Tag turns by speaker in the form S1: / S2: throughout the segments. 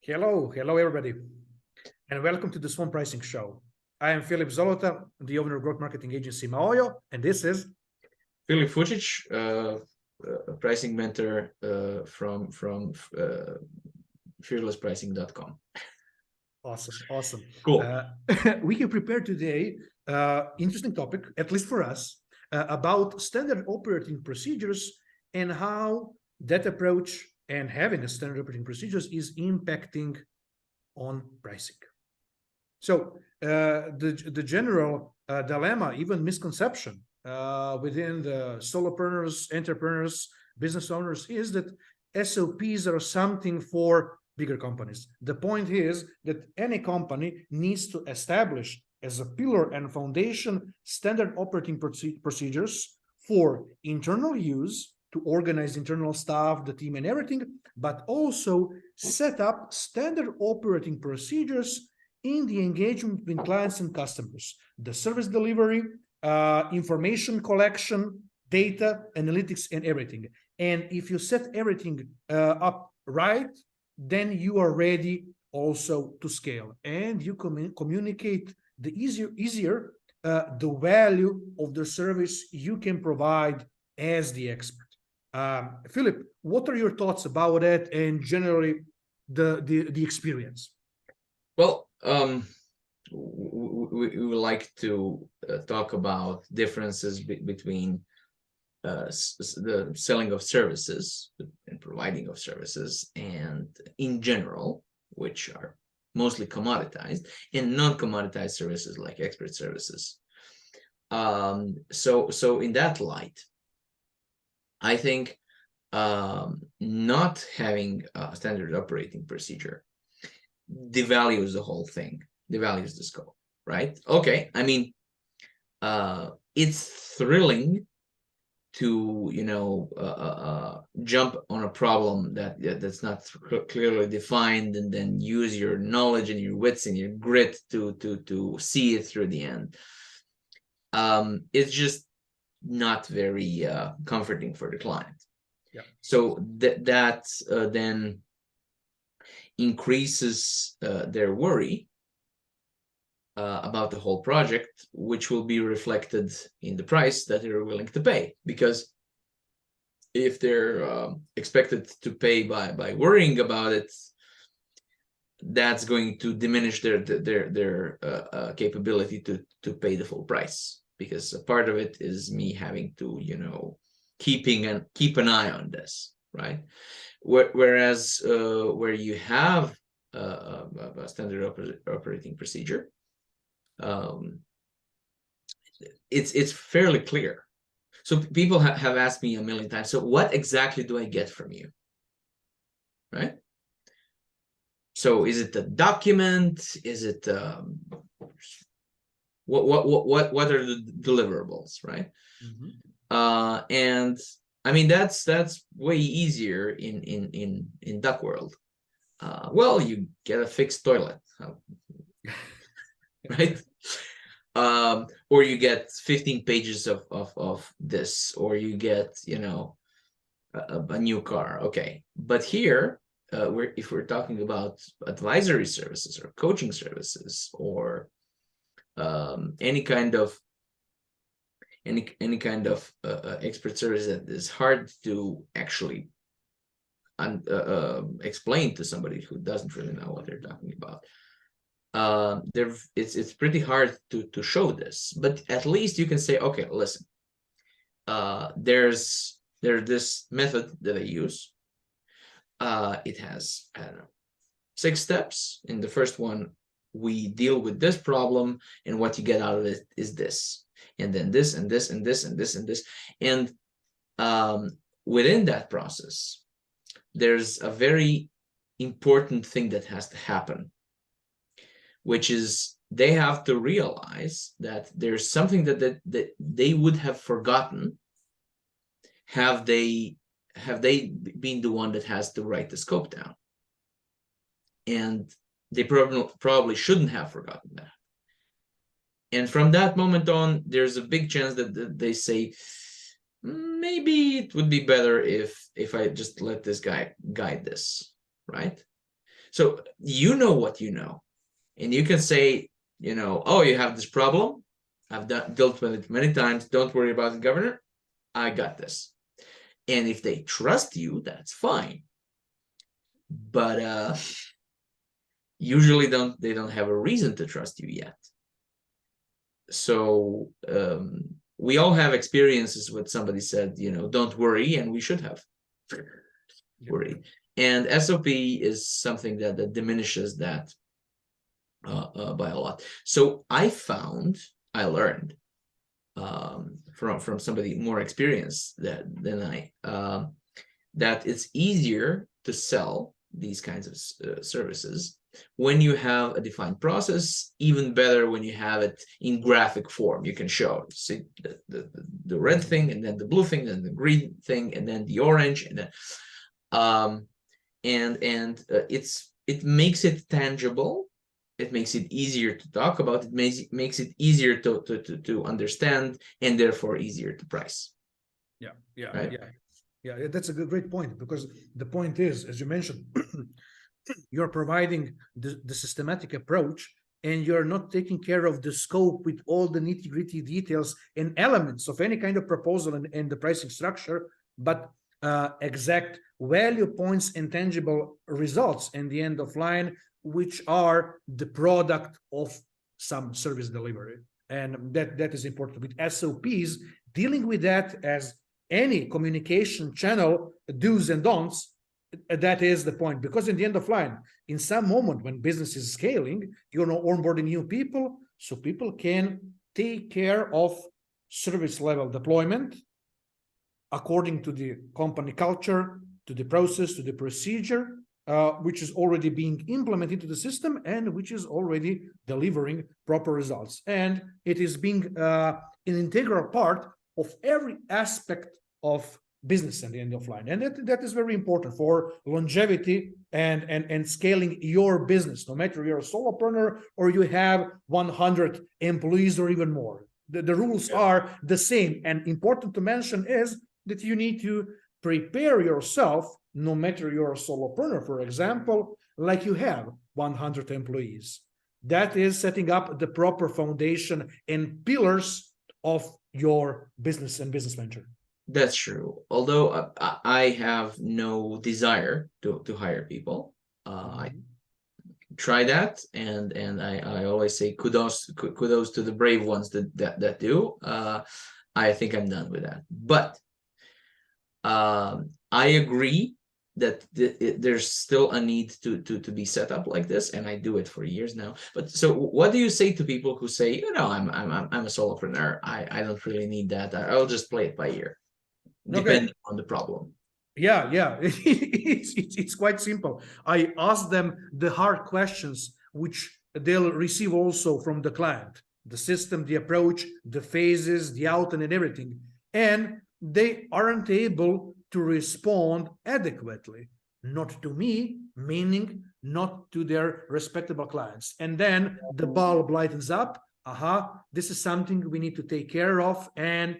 S1: Hello everybody, and welcome to the Swan Pricing Show. I am Filip Zolota, the owner of growth marketing agency Maoyo, and this is
S2: Filip Fucic, a pricing mentor from fearlesspricing.com.
S1: awesome.
S2: Cool.
S1: We have prepared today interesting topic, at least for us, about standard operating procedures and how that approach and having a standard operating procedures is impacting on pricing. So the general dilemma, even misconception within the solopreneurs, entrepreneurs, business owners is that SOPs are something for bigger companies. The point is that any company needs to establish as a pillar and foundation standard operating procedures for internal use to organize internal staff, the team and everything, but also set up standard operating procedures in the engagement between clients and customers, the service delivery, information collection, data, analytics, and everything. And if you set everything up right, then you are ready also to scale. And you communicate the easier the value of the service you can provide as the expert. Filip, what are your thoughts about that and generally the experience?
S2: Well, we would like to talk about differences between the selling of services and providing of services, and in general, which are mostly commoditized, and non-commoditized services like expert services. So in that light, I think not having a standard operating procedure devalues the whole thing, devalues the scope, right? Okay, I mean, it's thrilling to jump on a problem that's not clearly defined, and then use your knowledge and your wits and your grit to see it through the end. It's just not very comforting for the client.
S1: Yeah.
S2: So that then increases their worry about the whole project, which will be reflected in the price that they're willing to pay. Because if they're expected to pay by worrying about it, that's going to diminish their capability to pay the full price. Because a part of it is me having to keep an eye on this, right? Whereas where you have a standard operating procedure, it's fairly clear. So people have asked me a million times, so what exactly do I get from you, right? So is it a document? Is it what are the deliverables, right?
S1: Mm-hmm.
S2: And I mean that's way easier in Duck World. Well, you get a fixed toilet, right? Or you get 15 pages of this, or you get a new car. Okay, but here if we're talking about advisory services or coaching services, or any kind of expert service that is hard to actually explain to somebody who doesn't really know what they're talking about, it's pretty hard to show this. But at least you can say, okay, listen, there's this method that I use. It has, I don't know, 6 steps. In the first one, we deal with this problem, and what you get out of it is this, and then this and this and this and this and this. And within that process, there's a very important thing that has to happen, which is they have to realize that there's something that they would have forgotten have they been the one that has to write the scope down. And they probably shouldn't have forgotten that. And from that moment on, there's a big chance that they say, maybe it would be better if I just let this guy guide this, right? So you know what you know, and you can say, oh, you have this problem. I've dealt with it many times. Don't worry about it, Governor. I got this. And if they trust you, that's fine. But usually they don't have a reason to trust you yet. So we all have experiences with somebody said, don't worry, and we should have worried. And SOP is something that diminishes that by a lot. So I learned from somebody more experienced than I, that it's easier to sell these kinds of services when you have a defined process, even better when you have it in graphic form. You can show, see the red thing, and then the blue thing, and the green thing, and then the orange, and then it makes it tangible. It makes it easier to talk about. It makes it easier to understand, and therefore easier to price.
S1: Yeah,
S2: right?
S1: Yeah. That's a great point, because the point is, as you mentioned, you're providing the systematic approach, and you're not taking care of the scope with all the nitty-gritty details and elements of any kind of proposal and the pricing structure, but exact value points and tangible results in the end of line, which are the product of some service delivery. And that is important. With SOPs, dealing with that as any communication channel, do's and don'ts, that is the point. Because in the end of line, in some moment when business is scaling, you're onboarding new people, so people can take care of service level deployment according to the company culture, to the process, to the procedure, which is already being implemented into the system and which is already delivering proper results. And it is being an integral part of every aspect of business at the end of line. And that is very important for longevity and scaling your business, no matter you're a solopreneur or you have 100 employees or even more. The rules are the same. And important to mention is that you need to prepare yourself, no matter you're a solopreneur, for example, like you have 100 employees. That is setting up the proper foundation and pillars of your business and business venture.
S2: That's true. Although I have no desire to hire people. I try that, and I always say kudos to the brave ones that do. I think I'm done with that. But I agree that there's still a need to be set up like this, and I do it for years now. But so what do you say to people who say, I'm a solopreneur, I don't really need that, I'll just play it by ear, depending on the problem?
S1: Yeah. It's quite simple. I ask them the hard questions, which they'll receive also from the client: the system, the approach, the phases, the outcome, and everything. And they aren't able to respond adequately, not to me, meaning not to their respectable clients. And then the bulb lightens up. This is something we need to take care of, and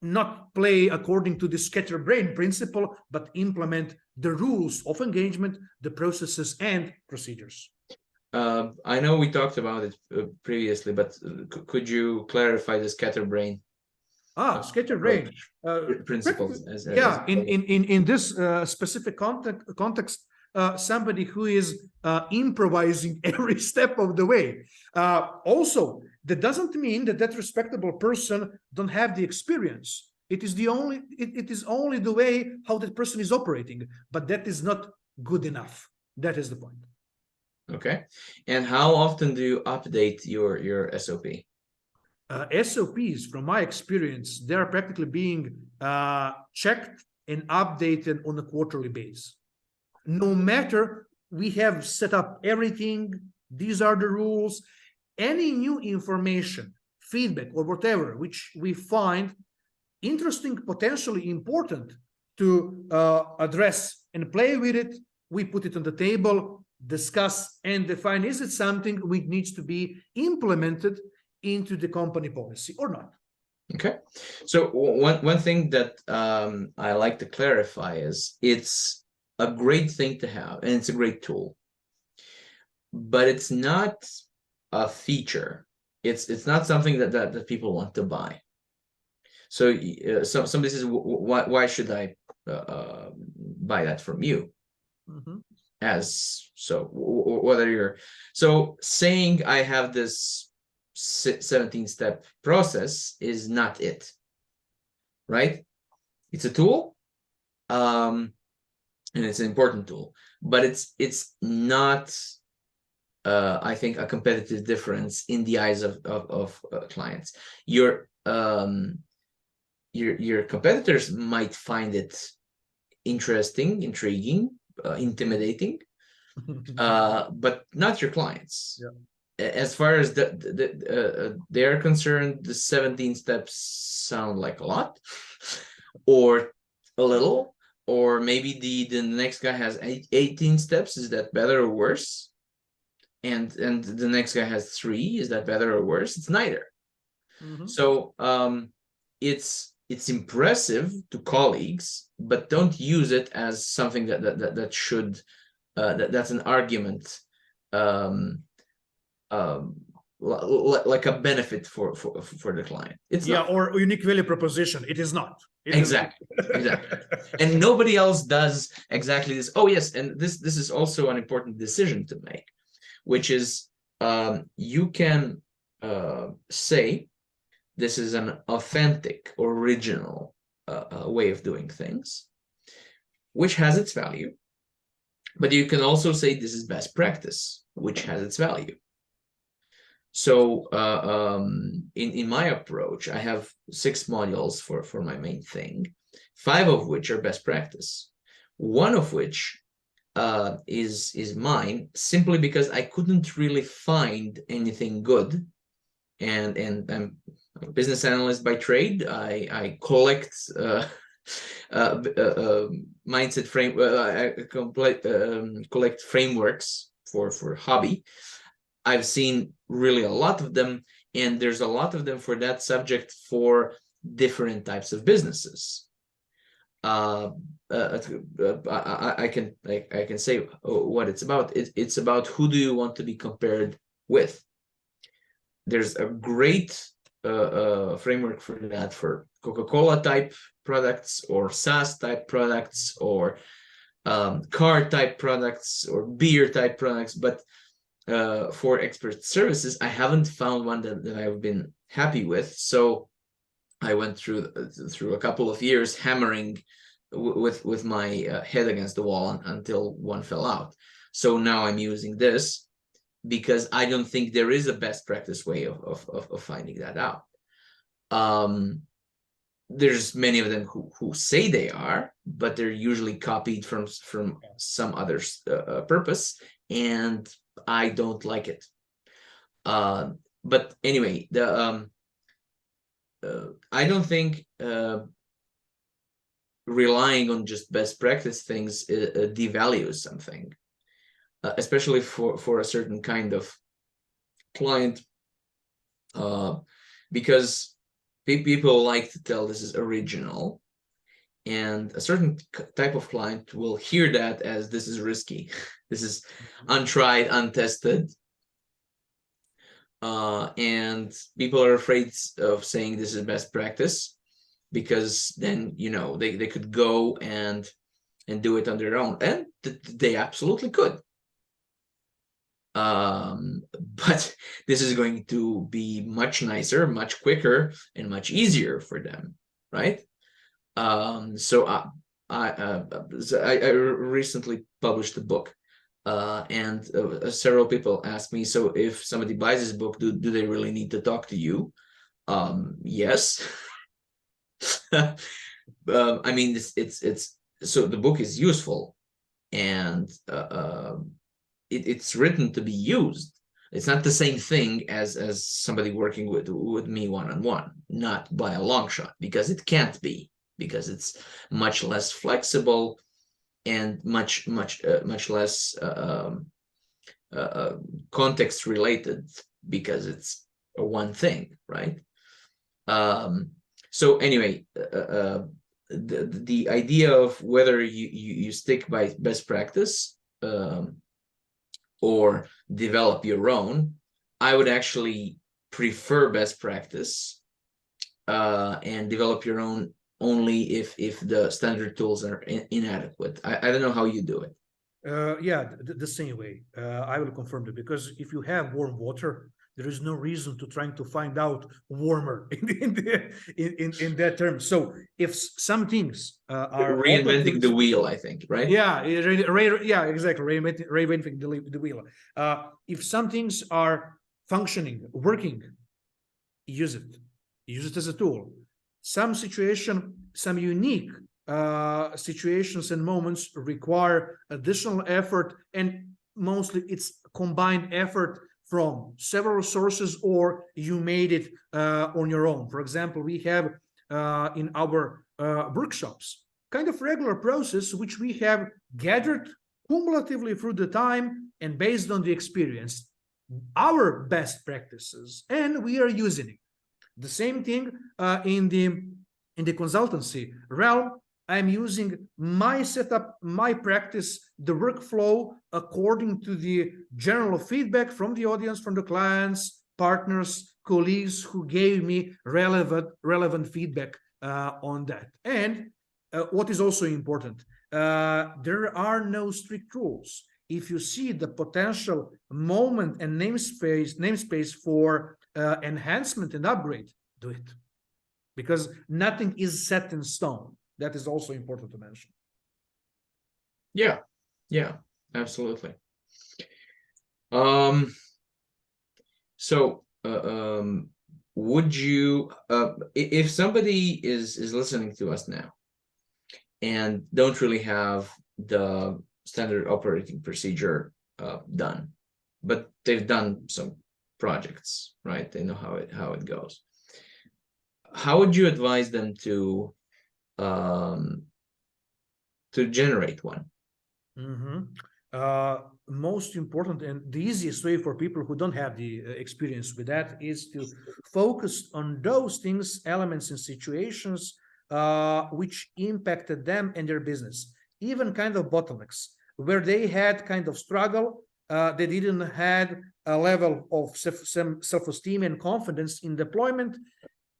S1: not play according to the scatterbrain principle, but implement the rules of engagement, the processes and procedures.
S2: I know we talked about it previously, but could you clarify the scatterbrain?
S1: Scatterbrain
S2: principles.
S1: In this specific context, somebody who is improvising every step of the way. Also, that doesn't mean that respectable person don't have the experience. It is only the way how that person is operating, but that is not good enough. That is the point.
S2: Okay. And how often do you update your SOP?
S1: SOPs, from my experience, they are practically being checked and updated on a quarterly basis. No matter we have set up everything, these are the rules, any new information, feedback, or whatever, which we find interesting, potentially important to address and play with it, we put it on the table, discuss and define, is it something which needs to be implemented into the company policy or not?
S2: Okay. So one thing that I like to clarify is it's a great thing to have, and it's a great tool. but it's not a feature. It's not something that people want to buy. So somebody says, why should I buy that from you? As so, whether you're so saying I have this 17-step process is not it, right? It's a tool, and it's an important tool, but it's not I think a competitive difference in the eyes of clients. Your competitors might find it interesting, intriguing, intimidating, but not your clients.
S1: Yeah.
S2: As far as they're concerned, the 17 steps sound like a lot, or a little, or maybe the next guy has 18 steps. Is that better or worse? And the next guy has 3. Is that better or worse? It's neither. So it's impressive to colleagues, but don't use it as something that should that's an argument, like a benefit for the client. It's not.
S1: Or a unique value proposition. It is not.
S2: Exactly. And nobody else does exactly this. Oh yes, and this is also an important decision to make, which is you can say this is an authentic, original way of doing things, which has its value. But you can also say this is best practice, which has its value. So in my approach, I have 6 modules for my main thing, 5 of which are best practice. One of which is mine, simply because I couldn't really find anything good. And I'm a business analyst by trade. I collect mindset frame. I collect frameworks for hobby. I've seen really a lot of them, and there's a lot of them for that subject for different types of businesses. I can say what it's about. It's about who do you want to be compared with. There's a great framework for that for Coca-Cola type products, or SaaS type products, or car type products, or beer type products. But for expert services, I haven't found one that I've been happy with. So I went through a couple of years hammering with my head against the wall until one fell out. So now I'm using this, because I don't think there is a best practice way of finding that out. There's many of them who say they are, but they're usually copied from some other purpose, and I don't like it. But anyway, I don't think relying on just best practice things devalues something. Especially for a certain kind of client, because people like to tell this is original, and a certain type of client will hear that as this is risky, this is untried, untested, and people are afraid of saying this is best practice, because then they could go and do it on their own, and they absolutely could. But this is going to be much nicer, much quicker, and much easier for them, right? So I recently published a book, and several people asked me, so if somebody buys this book, do they really need to talk to you? Yes. I mean, it's so the book is useful, and it's written to be used. It's not the same thing as somebody working with me one-on-one, not by a long shot, because it can't be, because it's much less flexible and much less context related, because it's a one thing, right? So anyway, the idea of whether you stick by best practice or develop your own, I would actually prefer best practice and develop your own only if the standard tools are inadequate. I don't know how you do it.
S1: Yeah, the same way. I will confirm that, because if you have warm water, there is no reason to trying to find out warmer in that term. So if some things are open to
S2: Reinventing the wheel, I think, right?
S1: yeah, yeah, exactly. Reinventing the wheel. If some things are functioning, working, use it. Use it as a tool. Some unique situations and moments require additional effort, and mostly it's combined effort from several sources, or you made it on your own. For example, we have in our workshops kind of regular process which we have gathered cumulatively through the time and based on the experience, our best practices, and we are using it. The same thing in the consultancy realm. I'm using my setup, my practice, the workflow according to the general feedback from the audience, from the clients, partners, colleagues who gave me relevant feedback on that. And what is also important, there are no strict rules. If you see the potential moment and namespace for enhancement and upgrade, do it, because nothing is set in stone. That is also important to mention.
S2: Yeah, absolutely. So would you if somebody is listening to us now and don't really have the standard operating procedure done, but they've done some projects, right? They know how it goes. How would you advise them to generate one?
S1: Most important and the easiest way for people who don't have the experience with that is to focus on those things, elements, and situations which impacted them and their business, even kind of bottlenecks where they had kind of struggle. They didn't had a level of self-esteem and confidence in deployment.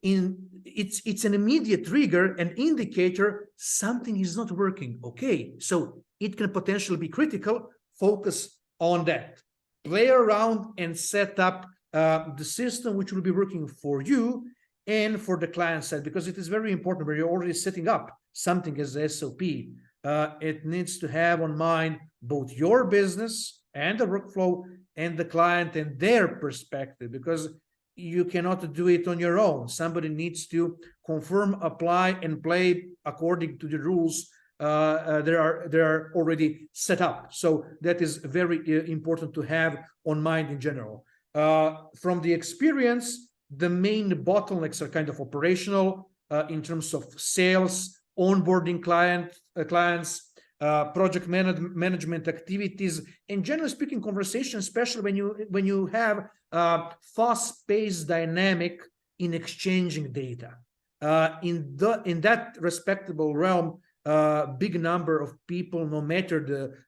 S1: It's an immediate trigger, an indicator something is not working. Okay, so it can potentially be critical. Focus on that, play around and set up the system which will be working for you and for the client side, because it is very important when you're already setting up something as a SOP. It needs to have on mind both your business and the workflow and the client and their perspective, because you cannot do it on your own. Somebody needs to confirm, apply, and play according to the rules there are already set up. So that is very important to have on mind in general. From the experience, the main bottlenecks are kind of operational in terms of sales, onboarding clients, project management activities, and generally speaking, conversation, especially when you have fast-paced dynamic in exchanging data. In that respectable realm, big number of people, no matter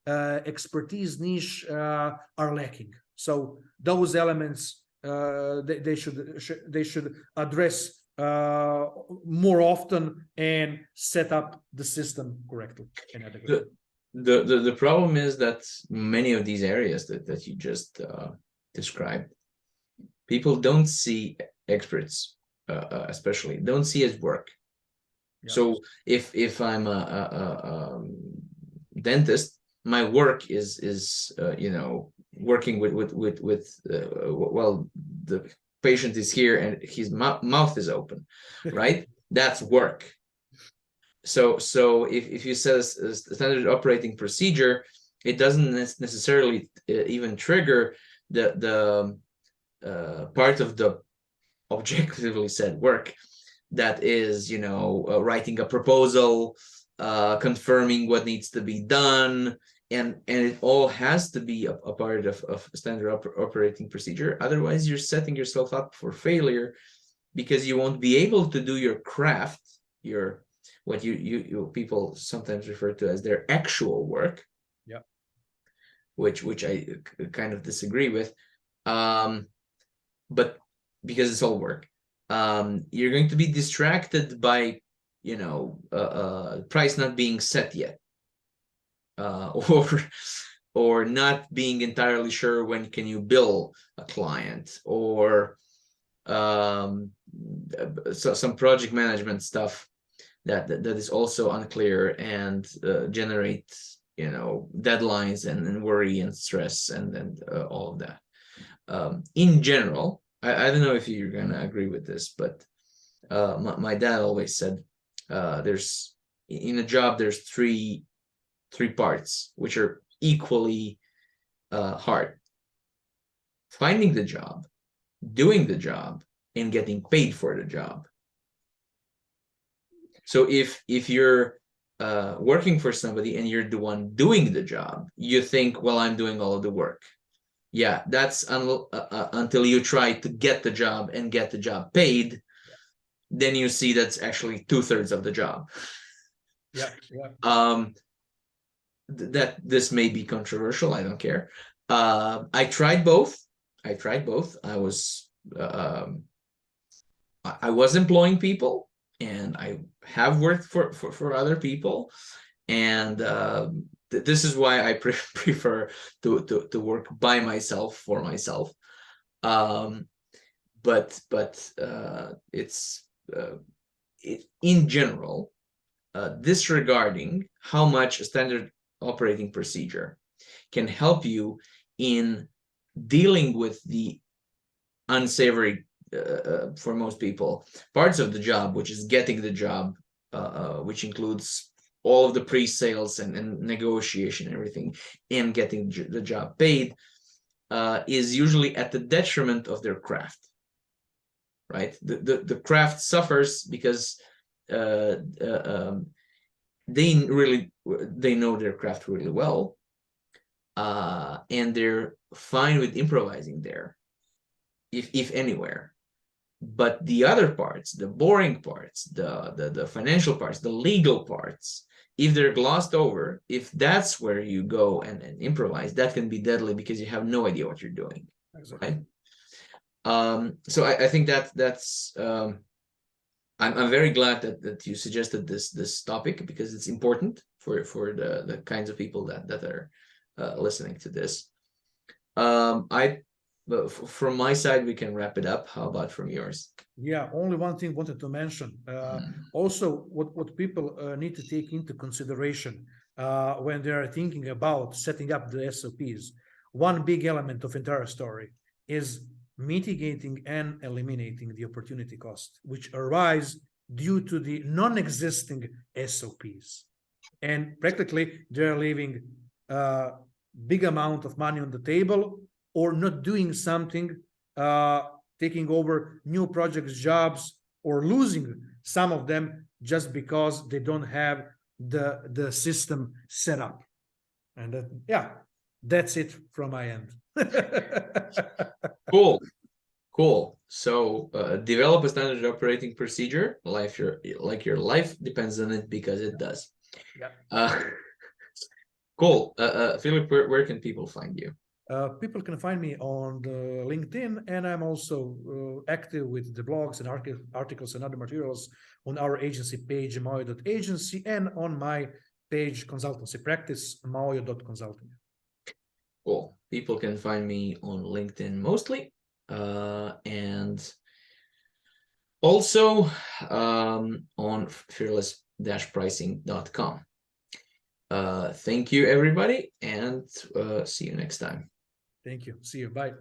S1: the expertise niche, are lacking. So those elements they should address more often and set up the system correctly and adequately.
S2: The problem is that many of these areas that you just described, people don't see experts, especially don't see as work. Yeah. So if I'm a dentist, my work is working with well, the patient is here and his mouth is open, right? That's work. So if you set a standard operating procedure, it doesn't necessarily even trigger the part of the objectively said work, that is, writing a proposal, confirming what needs to be done, and it all has to be a part of standard operating procedure. Otherwise, you're setting yourself up for failure, because you won't be able to do your craft, your what you people sometimes refer to as their actual work, which I kind of disagree with. But because it's all work, you're going to be distracted by, you know, price not being set yet, or not being entirely sure when can you bill a client, or so some project management stuff that is also unclear and generates, you know, deadlines and worry and stress and all of that. In general, I don't know if you're gonna agree with this, but my dad always said, there's in a job there's three parts which are equally hard: finding the job, doing the job, and getting paid for the job. So if you're working for somebody and you're the one doing the job, you think, well, I'm doing all of the work. Yeah, that's until you try to get the job and get the job paid, then you see that's actually 2/3 of the job.
S1: Yeah.
S2: That this may be controversial, I don't care. I tried both. I was employing people, and I have worked for other people, and this is why I prefer to work by myself, for myself. But it's in general, disregarding how much a standard operating procedure can help you in dealing with the unsavory, for most people, parts of the job, which is getting the job, which includes all of the pre-sales and negotiation and everything, and getting the job paid, is usually at the detriment of their craft, right? The craft suffers because they know their craft really well, and they're fine with improvising there, if anywhere. But the other parts, the boring parts, the financial parts, the legal parts, if they're glossed over, if that's where you go and improvise, that can be deadly because you have no idea what you're doing. Exactly. Right? So I think that's I'm very glad that you suggested this topic, because it's important for the kinds of people that are listening to this. From my side, we can wrap it up. How about from yours?
S1: Yeah, only one thing wanted to mention. Also, what people need to take into consideration when they are thinking about setting up the SOPs. One big element of entire story is mitigating and eliminating the opportunity cost, which arise due to the non-existing SOPs. And practically, they're leaving a big amount of money on the table, or not doing something, taking over new projects, jobs, or losing some of them just because they don't have the system set up. And yeah, that's it from my end.
S2: Cool. So develop a standard operating procedure. Like your life depends on it, because it does. Yeah. Cool. Philip, where can people find you?
S1: People can find me on the LinkedIn, and I'm also active with the blogs and articles and other materials on our agency page, maoyo.agency, and on my page, consultancy practice, maoyo.consulting.
S2: Cool. People can find me on LinkedIn mostly, and also on fearless-pricing.com. Thank you, everybody, and see you next time.
S1: Thank you. See you. Bye.